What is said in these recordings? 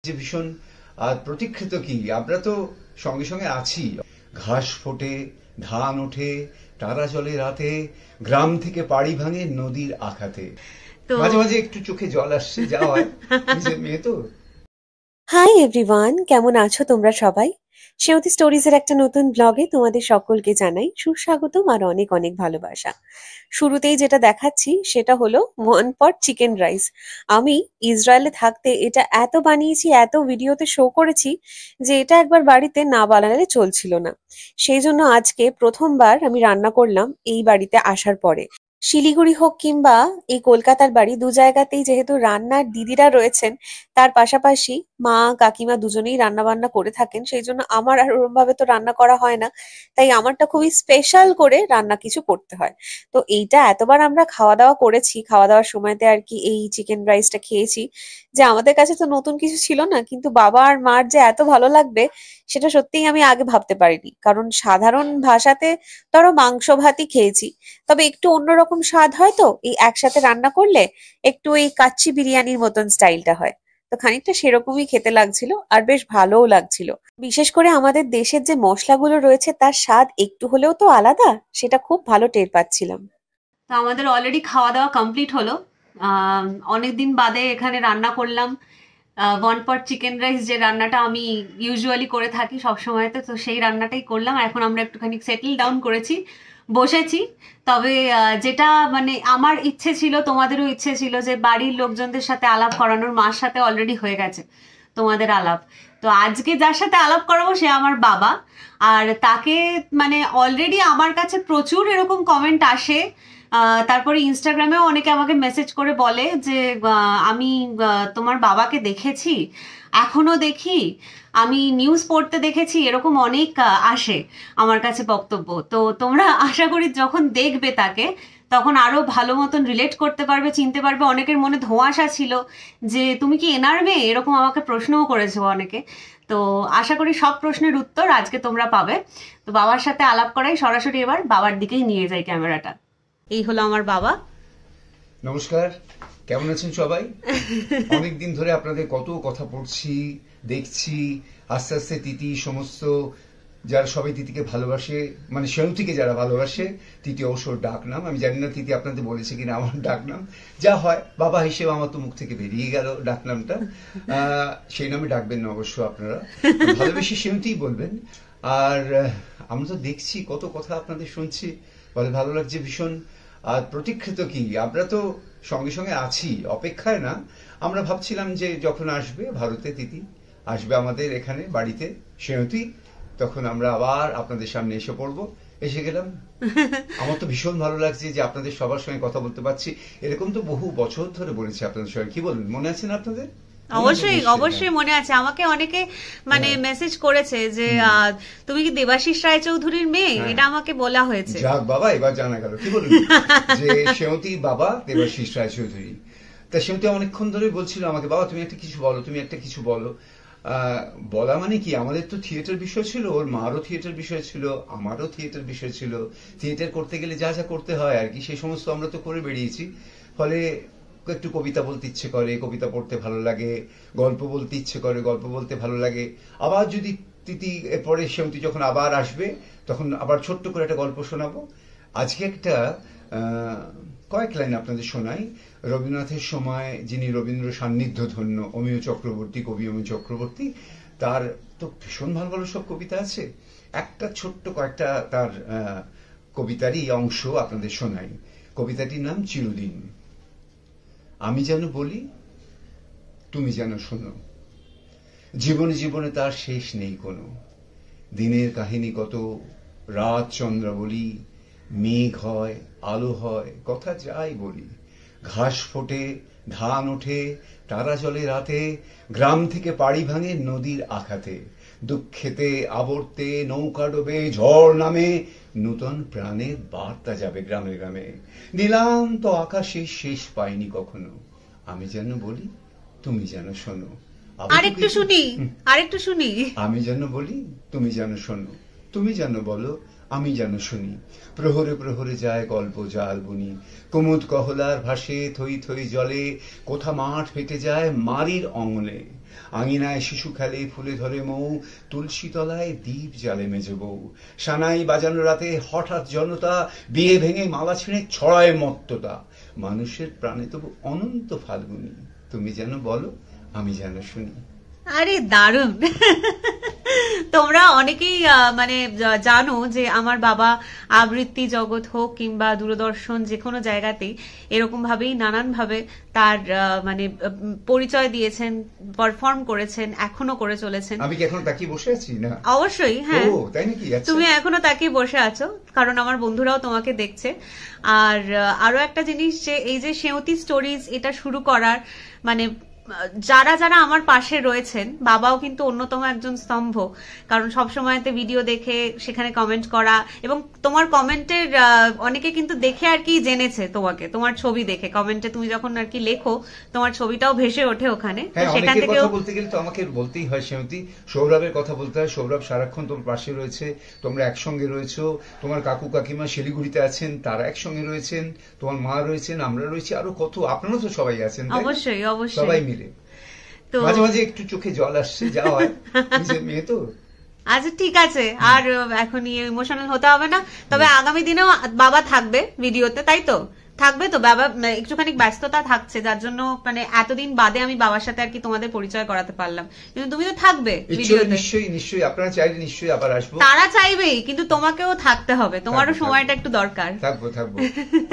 যে ভীষণ প্রতীক্ষিত কি আমরা তো সঙ্গে সঙ্গে আছি। ঘাস ফোটে, ধান ওঠে, তারা জলে রাতে, গ্রাম থেকে পাড়ি ভাঙে নদীর আঘাতে। তো মাঝে মাঝে একটু চোখে জল আসছে, যা হয়, নিজের মেয়ে তো। হাই এভরিওয়ান, কেমন আছো তোমরা সবাই? সেউতি স্টোরিজের একটা নতুন ব্লগে তোমাদের সকলকে জানাই সুস্বাগতম আর অনেক অনেক ভালোবাসা। শুরুতেই যেটা দেখাচ্ছি সেটা হলো 1 পট চিকেন রাইস। আমি ইসরায়েলে থাকতে এটা এত বানিয়েছি, এত ভিডিওতে শো করেছি যে এটা একবার বাড়িতে না বানালে চলছিল না। সেই জন্য আজকে প্রথমবার আমি রান্না করলাম এই বাড়িতে আসার পরে। শিলিগুড়ি হোক কিংবা এই কলকাতার বাড়ি, দু জায়গাতেই যেহেতু রান্নার দিদিরা রয়েছেন, তার পাশাপাশি মা কাকিমা দুজনেই রান্না বান্না করে থাকেন, সেই জন্য আমার আর ওরম ভাবে তো রান্না করা হয় না। তাই আমারটা খুবই স্পেশাল করে রান্না কিছু করতে হয়। তো এইটা এতবার আমরা খাওয়া দাওয়া করেছি, খাওয়া দাওয়ার সময়তে আর কি এই চিকেন রাইসটা খেয়েছি, যে আমাদের কাছে তো নতুন কিছু ছিল না, কিন্তু বাবা আর মার যে এত ভালো লাগবে সেটা সত্যিই আমি আগে ভাবতে পারিনি। কারণ সাধারণ ভাষাতে ধরো মাংস ভাতই খেয়েছি, তবে একটু অন্যরকম স্বাদ হয়, তো এই একসাথে রান্না করলে একটু এই কাচ্চি বিরিয়ানির মতন স্টাইলটা হয়। তো খানিকটা সেরকমই খেতে লাগছিল আর বেশ ভালোও লাগছিল। বিশেষ করে আমাদের দেশের যে মশলাগুলো রয়েছে তার স্বাদ একটু হলেও তো আলাদা, সেটা খুব ভালো টের পাচ্ছিলাম। তো আমাদের অলরেডি খাওয়া দাওয়া কমপ্লিট হলো। অনেকদিন বাদে এখানে রান্না করলাম 1 পট চিকেন রাইস, যে রান্নাটা আমি ইউজুয়ালি করে থাকি সবসময়তে, তো সেই রান্নাটাই করলাম। আর এখন আমরা একটুখানি সেটেল ডাউন করেছি, বসেছি। তবে যেটা মানে আমার ইচ্ছে ছিল, তোমাদেরও ইচ্ছে ছিল, যে বাড়ির লোকজনদের সাথে আলাপ করানোর। মার সাথে অলরেডি হয়ে গেছে তোমাদের আলাপ। তো আজকে যার সাথে আলাপ করাবো সে আমার বাবা। আর তাকে মানে অলরেডি আমার কাছে প্রচুর এরকম কমেন্ট আসে। তারপরে ইনস্টাগ্রামেও অনেকে আমাকে মেসেজ করে বলে যে আমি তোমার বাবাকে দেখেছি, এখনো দেখি, আমি নিউজ পড়তে দেখেছি, এরকম অনেক আসে আমার কাছে বক্তব্য। তো তোমরা আশা করি যখন দেখবে তাকে তখন আরো ভালো মতন রিলেট করতে পারবে, চিনতে পারবে। অনেকের মনে ধোঁয়াশা ছিল যে তুমি কি এনার মেয়ে, এরকম আমাকে প্রশ্নও করেছে অনেকে। তো আশা করি সব প্রশ্নের উত্তর আজকে তোমরা পাবে। তো বাবার সাথে আলাপ করাই, সরাসরি এবার বাবার দিকেই নিয়ে যাই ক্যামেরাটা। এই হলো আমার বাবা। নমস্কার, কেমন আছেন সবাই? অনেকদিন ধরে আপনাদের কত কথা পড়ছি, দেখছি। আস্তে আস্তে তিথি সমস্ত, যারা সবাই তিথিকে ভালোবাসে, মানে সেউতিকে যারা ভালোবাসে, তিথি অবসর ডাক নাম। আমি জানি না তিথি আপনাদের বলেছে কিনা আমার ডাক নাম। যা হয়, বাবা হিসেবে আমার তো মুখ থেকে বেরিয়ে গেল ডাক নামটা। সেই নামে ডাকবেন না অবশ্য আপনারা, ভালোবেসে সেউতিই বলবেন। আর আমরা তো দেখছি কত কথা আপনাদের শুনছি, বলে ভালো লাগছে ভীষণ। আর প্রতীক্ষিত কি আমরা তো সঙ্গে সঙ্গে আছি, অপেক্ষায় না। আমরা ভাবছিলাম যে যখন আসবে ভারতে তিথি, আসবে আমাদের এখানে বাড়িতে সেউতি, তখন আমরা আবার আপনাদের সামনে এসে পড়বো। এসে গেলাম। আমার তো ভীষণ ভালো লাগছে যে আপনাদের সবার সঙ্গে কথা বলতে পারছি। এরকম তো বহু বছর ধরে বলেছি আপনাদের সঙ্গে, কি বলবেন, মনে আছে না আপনাদের? অবশ্যই অবশ্যই মনে আছে। আমাকে অনেকে মানে মেসেজ করেছে যে তুমি কি দেবাশিস রায়চৌধুরীর মেয়ে, এটা আমাকে বলা হয়েছে। যাক বাবা, এবার জানা গেল, কি বলুন, যে সেউতি বাবা দেবাশিস রায়চৌধুরী। তা সেউতি অনেকক্ষণ ধরে বলছিল আমাকে, বাবা তুমি একটা কিছু বলো, তুমি একটা কিছু বলো। বলা মানে কি, আমাদের তো থিয়েটার বিষয় ছিল, ওর মারও থিয়েটার বিষয় ছিল, আমারও থিয়েটার বিষয় ছিল। থিয়েটার করতে গেলে যা যা করতে হয় আর কি, সেই সমস্ত আমরা তো করে বেরিয়েছি। ফলে একটু কবিতা বলতে ইচ্ছে করে, কবিতা পড়তে ভালো লাগে, গল্প বলতে ইচ্ছে করে, গল্প বলতে ভালো লাগে। আবার যদি তিথি এরপরে সেমতি যখন আবার আসবে, তখন আবার ছোট্ট করে একটা গল্প শোনাবো। আজকে একটা কয়েক লাইন আপনাদের শোনাই। রবীন্দ্রনাথের সময় যিনি রবীন্দ্র সান্নিধ্য ধন্য, অমিয় চক্রবর্তী, কবি অমিয় চক্রবর্তী, তার তো ভীষণ ভালো ভালো সব কবিতা আছে। একটা ছোট্ট কয়েকটা তার কবিতারই অংশ আপনাদের শোনাই। কবিতাটির নাম চিরদিন। আমি যেন বলি, তুমি যেন শোনো, জীবনে জীবনে তার শেষ নেই কোনো। দিনের কাহিনী কত, রাত চন্দ্রাবলী, মেঘ হয়, আলো হয়, কথা যাই বলি। ঘাস ফোটে, ধান ওঠে, তারা জলে রাতে, গ্রাম থেকে পাড়ি ভাঙে নদীর আঘাতে। দুঃখেতে আবর্তে নৌকা ডোবে, ঝড় নামে, নূতন প্রাণের বার্তা যাবে গ্রামে গ্রামে। নিলাম তো আকাশে শেষ পাইনি কখনো। আমি যেন বলি, তুমি যেন শোনো। আরেকটু শুনি, আরেকটু শুনি। আমি যেন বলি, তুমি যেন শোনো, তুমি যেন বলো, আমি যেন শুনি। প্রহরে প্রহরে যায় গল্প জাল বুনি, কুমুদ কহলার ভাসে থই থই জলে, কোথা মাঠ ফেটে যায় মারির অঙ্গনে, আঙিনায় শিশু খেলে ফুলে ধরে মৌ, তুলসী তলায় দ্বীপ জ্বালে মেজে বউ, সানাই বাজানো রাতে হঠাৎ জনতা, বিয়ে ভেঙে মালা ছিঁড়ে ছড়ায় মত্ততা, মানুষের প্রাণে তবু অনন্ত ফাল্গুনি, তুমি যেন বলো আমি যেন শুনি। আরে দারুণ। তোমরা অনেকেই মানে জানো যে আমার বাবা আবৃত্তি জগৎ হোক কিংবা দূরদর্শন যে কোনো জায়গাতেই এরকম ভাবেই নানান ভাবে তার মানে পরিচয় দিয়েছেন, পারফর্ম করেছেন, এখনো করে চলেছেন। আমি কি এখন তাকিয়ে বসে আছি না? অবশ্যই, হ্যাঁ। তাই নাকি? তুমি এখনো তাকিয়ে বসে আছো, কারণ আমার বন্ধুরাও তোমাকে দেখছে। আর আরো একটা জিনিস, যে এই যে সেঁওতি স্টোরিজ এটা শুরু করার মানে যারা যারা আমার পাশে রয়েছেন, বাবাও কিন্তু অন্যতম একজন স্তম্ভ, কারণ সবসময়তে ভিডিও দেখে সেখানে কমেন্ট করা, এবং তোমার কমেন্টের অনেকে কিন্তু দেখে আর কি জেনেছে তোমাকে, তোমার ছবি দেখে কমেন্টে তুমি যখন আর কি লেখো তোমার ছবিটাও ভেসে ওঠে ওখানে। সেখান থেকে কথা বলতে গেলে তো আমাকে বলতেই হয় সেঁওতি, সৌরভের কথা বলতে হয়। সৌরভ সারাক্ষণ তোমার পাশে রয়েছে, তোমরা একসঙ্গে রয়েছো, তোমার কাকু কাকিমা শিলিগুড়িতে আছেন, তারা একসঙ্গে রয়েছেন, তোমার মা রয়েছেন, আমরা রয়েছি, আরো কত আপনারা তো সবাই আছেন। অবশ্যই অবশ্যই, সবাই মিলে। তো মাঝে মাঝে একটু চোখে জল আসছে, যা হয়, নিজের মেয়ে তো। আচ্ছা ঠিক আছে, আর এখন ইমোশনাল হতে হবে না। তবে আগামী দিনেও বাবা থাকবে ভিডিওতে, তাই তো? থাকবে তো? বাবা একটুখানি ব্যস্ততা থাকছে, যার জন্য মানে এতদিন বাদে আমি বাবার সাথে আর কি তোমাদের পরিচয় করাতে পারলাম, কিন্তু তুমি তো থাকবে ভিডিওতে। নিশ্চয়ই নিশ্চয়ই, আপনারা চাইলে নিশ্চয়ই আবার আসবো। তারা চাইবেই, কিন্তু তোমাকেও থাকতে হবে, তোমারও সময়টা একটু দরকার। থাকবো থাকবো।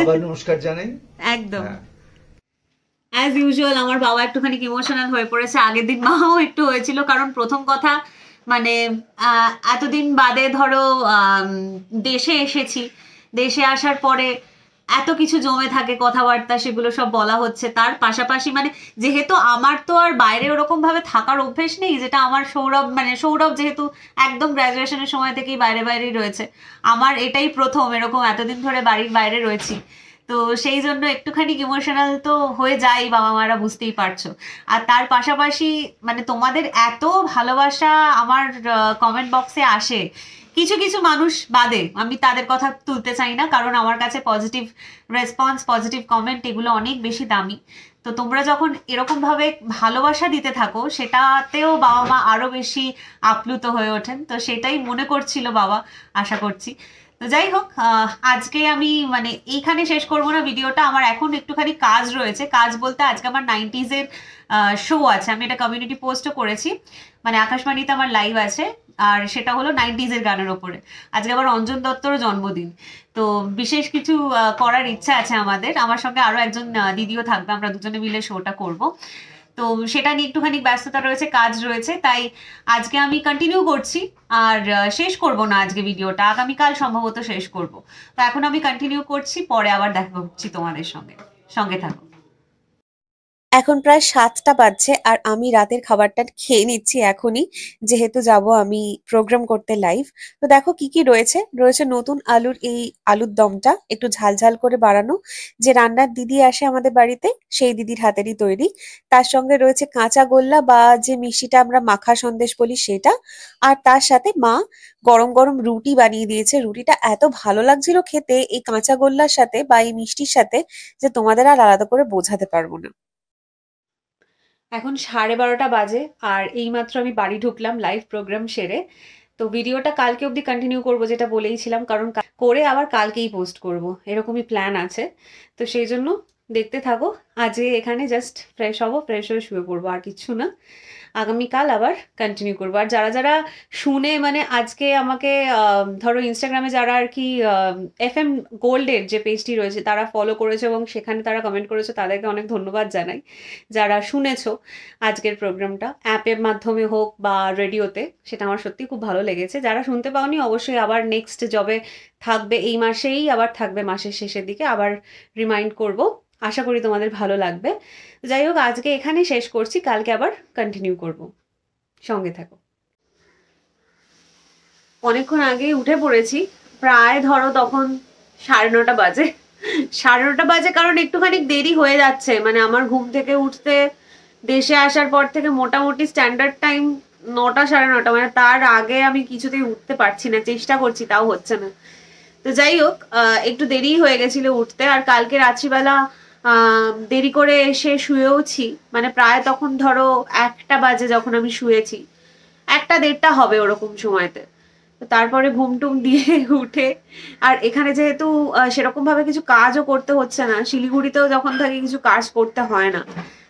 আবার নমস্কার জানাই। একদম অ্যাজ ইউজুয়াল আমার বাবা একটুখানি ইমোশনাল হয়ে পড়েছে, আগের দিন মাও একটু হয়েছিল, কারণ প্রথম কথা মানে এতদিন বাদে ধরো দেশে এসেছি, দেশে আসার পরে এত কিছু জমে থাকে কথাবার্তা, সেগুলো সব বলা হচ্ছে। তার পাশাপাশি মানে যেহেতু আমার তো আর বাইরে ওরকম ভাবে থাকার অভ্যেস নেই, যেটা আমার সৌরভ, মানে সৌরভ যেহেতু একদম গ্র্যাজুয়েশনের সময় থেকেই বাইরেই রয়েছে, আমার এটাই প্রথম এরকম এতদিন ধরে বাড়ির বাইরে রয়েছি। তো সেই জন্য একটুখানি ইমোশনাল তো হয়ে যায়, বাবা মারা বুঝতেই পারছো। আর তার পাশাপাশি মানে তোমাদের এত ভালোবাসা আমার কমেন্ট বক্সে আসে, কিছু কিছু মানুষ বাদে আমি তাদের কথা তুলতে চাই না, কারণ আমার কাছে পজিটিভ রেসপন্স, পজিটিভ কমেন্ট এগুলো অনেক বেশি দামি। তো তোমরা যখন এরকম ভাবে ভালোবাসা দিতে থাকো, সেটাতেও বাবা মা আরো বেশি আপ্লুত হয়ে ওঠেন। তো সেটাই মনে করছিল বাবা, আশা করছি। তো যাই হোক, আজকে আমি মানে এইখানে শেষ করবো না ভিডিওটা, আমার এখন একটুখানি কাজ রয়েছে। কাজ বলতে আজকে আমার 90s এর শো আছে, আমি এটা কমিউনিটি পোস্টও করেছি, মানে আকাশবাণীতে আমার লাইভ আছে, আর সেটা হলো 90s এর গানের ওপরে। আজকে আবার অঞ্জন দত্তরও জন্মদিন, তো বিশেষ কিছু করার ইচ্ছা আছে আমাদের। আমার সঙ্গে আরো একজন দিদিও থাকবে, আমরা দুজনে মিলে শোটা করব। তো সেটা নিয়ে একটুখানি ব্যস্ততা রয়েছে, কাজ রয়েছে, তাই আজকে আমি কন্টিনিউ করছি, আর শেষ করব না আজকে ভিডিওটা, আগামীকাল সম্ভবত শেষ করব। তো এখন আমি কন্টিনিউ করছি, পরে আবার দেখা হচ্ছে তোমাদের সঙ্গে, সঙ্গে থাকো। এখন প্রায় 7টা বাজছে আর আমি রাতের খাবারটা খেয়ে নিচ্ছি এখনই, যেহেতু যাব আমি প্রোগ্রাম করতে লাইভ। তো দেখো কি কি রয়েছে। রয়েছে নতুন এই আলুর দমটা, একটু ঝাল ঝাল করে বানানো, যে রান্নার দিদি আসে আমাদের বাড়িতে সেই দিদির হাতেরই তৈরি। তার সঙ্গে রয়েছে কাঁচা গোল্লা বা যে মিষ্টিটা আমরা মাখা সন্দেশ বলি সেটা, আর তার সাথে মা গরম গরম রুটি বানিয়ে দিয়েছে। রুটিটা এত ভালো লাগছিল খেতে এই কাঁচা গোল্লার সাথে বা এই মিষ্টির সাথে, যে তোমাদের আর আলাদা করে বোঝাতে পারবো না। এখন 12:30 বাজে, আর এইমাত্র আমি বাড়ি ঢুকলাম লাইভ প্রোগ্রাম সেরে। তো ভিডিওটা কালকে অবধি কন্টিনিউ করব, যেটা বলেইছিলাম, কারণ করে আবার কালকেই পোস্ট করব, এরকমই প্ল্যান আছে। তো সেই জন্য দেখতে থাকো। আজকে এখানে জাস্ট ফ্রেশ হবো, ফ্রেশ হয়ে শুয়ে পড়বো, আর কিছু না। আগামীকাল আবার কন্টিনিউ করবো। আর যারা যারা শুনে মানে আজকে আমাকে ধরো ইনস্টাগ্রামে যারা আর কি FM গোল্ডের যে পেজটি রয়েছে তারা ফলো করেছে এবং সেখানে তারা কমেন্ট করেছে, তাদেরকে অনেক ধন্যবাদ জানাই। যারা শুনেছো আজকের প্রোগ্রামটা অ্যাপের মাধ্যমে হোক বা রেডিওতে, সেটা আমার সত্যি খুব ভালো লেগেছে। যারা শুনতে পাওনি অবশ্যই আবার নেক্সট জবে থাকবে, এই মাসেই আবার থাকবে, মাসের শেষের দিকে আবার রিমাইন্ড করব। আশা করি তোমাদের ভালো লাগবে। যাই হোক, আজকে এখানে শেষ করছি, কালকে আবার কন্টিনিউ করব, সঙ্গে থাকো। অনেকক্ষণ আগে উঠে পড়েছি, প্রায় ধরো তখন 9:30 বাজে। 9:30 বাজে, কারণ একটুখানি দেরি হয়ে যাচ্ছে, মানে আমার ঘুম থেকে উঠতে দেশে আসার পর থেকে মোটামুটি স্ট্যান্ডার্ড টাইম 9টা 9:30, মানে তার আগে আমি কিছুতেই উঠতে পারছি না, চেষ্টা করছি তাও হচ্ছে না। তো যাই হোক, একটু দেরি হয়ে গেছিল উঠতে। আর কালকে রাত্রিবেলা দেরি করে এসে শুয়েওছি, মানে প্রায় তখন ধরো 1টা বাজে যখন আমি শুয়েছি, 1টা 1:30 হবে ওরকম সময়তে। তো তারপরে ঘুম টুম দিয়ে উঠে, আর এখানে যেহেতু সেরকম ভাবে কিছু কাজও করতে হচ্ছে না, শিলিগুড়িতেও যখন থাকি কিছু কাজ করতে হয় না,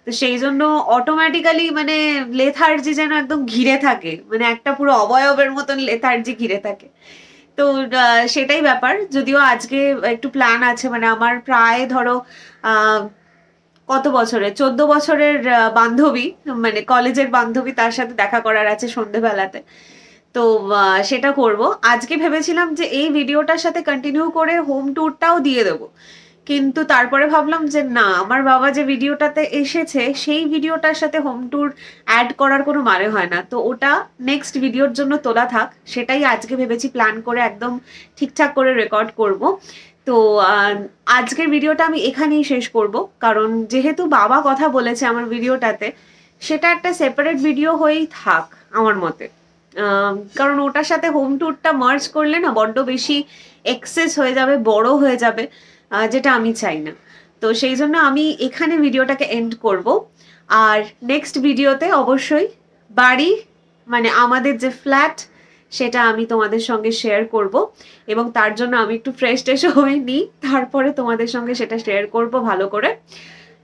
তো সেই জন্য অটোমেটিক্যালি মানে লেথার্জি যেন একদম ঘিরে থাকে, মানে একটা পুরো অবয়বের মতন লেথার্জি ঘিরে থাকে। তো সেটাই ব্যাপার। যদিও আজকে একটু প্ল্যান আছে, মানে আমার প্রায় ধরো কত বছরের 14 বছরের বান্ধবী, মানে কলেজের বান্ধবী, তার সাথে দেখা করার আছে সন্ধেবেলাতে। তো সেটা করব। আজকে ভেবেছিলাম যে এই ভিডিওটার সাথে কন্টিনিউ করে হোম ট্যুরটাও দিয়ে দেবো, কিন্তু তারপরে ভাবলাম যে না, আমার বাবা যে ভিডিওটাতে এসেছে সেই ভিডিওটার সাথে হোম ট্যুর অ্যাড করার কোনো মানে হয় না, তো ওটা নেক্সট ভিডিওর জন্য তোলা থাক। সেটাই আজকে ভেবেছি প্ল্যান করে একদম ঠিকঠাক করে রেকর্ড করব। তো আজকের ভিডিওটা আমি এখানেই শেষ করব, কারণ যেহেতু বাবা কথা বলেছে আমার ভিডিওটাতে, সেটা একটা সেপারেট ভিডিও হয়েই থাক আমার মতে। কারণ ওটার সাথে হোম ট্যুরটা মার্জ করলে না বড্ড বেশি এক্সেস হয়ে যাবে, বড় হয়ে যাবে, যেটা আমি চাই না। তো সেই জন্য আমি এখানে ভিডিওটাকে এন্ড করব। আর নেক্সট ভিডিওতে অবশ্যই বাড়ি, মানে আমাদের যে ফ্ল্যাট, সেটা আমি তোমাদের সঙ্গে শেয়ার করব, এবং তার জন্য আমি একটু ফ্রেশ ট্রেশ হয়ে নিই, তারপরে তোমাদের সঙ্গে সেটা শেয়ার করব ভালো করে।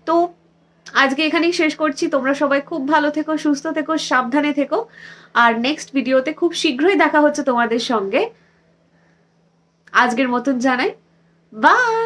তো আজকে এখানেই শেষ করছি। তোমরা সবাই খুব ভালো থেকো, সুস্থ থেকো, সাবধানে থেকো। আর নেক্সট ভিডিওতে খুব শীঘ্রই দেখা হচ্ছে তোমাদের সঙ্গে। আজকের মতন জানাই বাই।